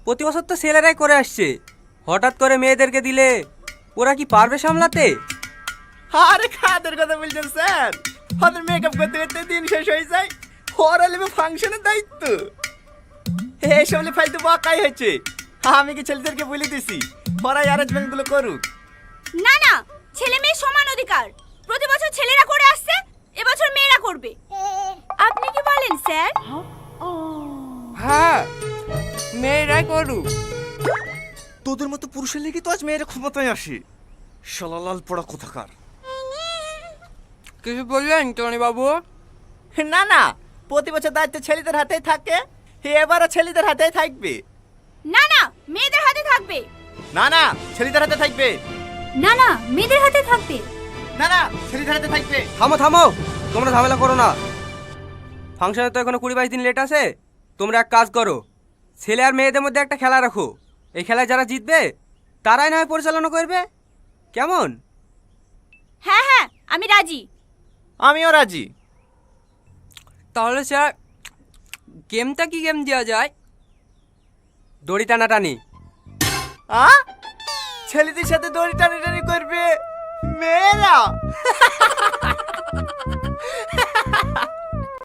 প্রতি বছর তো ছেলেরাই করে আসছে, হঠাৎ করে মেয়েদেরকে দিলে ওরা কি পারবে সামলাতে? আরে খাদের কথা বলছেন স্যার, ওদের মেকআপ করতে করতে দিন শেষ হয়ে যায়, ওরা নেবে ফাংশনের দায়িত্ব। এই সব ফালতু বকাই হয়েছে, আমি কি ছেলেদেরকে বলে দিছি ওরা অ্যারেঞ্জমেন্ট গুলো করুক। না না, ছেলে মেয়ে সমান অধিকার। প্রতি বছর ছেলেরা করে আসছে, এবছর মেয়েরা করবে। আপনি কি বলেন স্যার? হ্যাঁ, মেয়েরাই করুক। তোদের মতো পুরুষের লেগে তো আজ মেয়েরা ক্ষমতায় আসে, শালালাল পড়া কোথাকার। কিছু বললেন টনি বাবু? না না, প্রতি বছর দায়িত্ব ছেলেদের হাতেই থাকে, এবারও ছেলেদের হাতেই থাকবে। না না, মেয়েদের হাতে থাকবে। না না, ছেলেদের হাতে থাকবে। না না, মেয়েদের হাতে থাকবে। না না, ছেলেদের হাতে থাকবে। থামো থামো, তোমরা ঝামেলা করো না। ফাংশনে তো এখনো 20-22 দিন লেট আছে। তোমরা এক কাজ করো, ছেলে আর মেয়েদের মধ্যে একটা খেলা রাখো। এই খেলায় যারা জিতবে তারাই না হয় পরিচালনা করবে, কেমন? হ্যাঁ হ্যাঁ, আমি রাজি। আমিও রাজি। তাহলে স্যার, গেমটা কি গেম দেওয়া যায়? দড়ি টানাটানি। আ ছেলেদের সাথে দড়ি টানাটানি করবে মেয়েরা?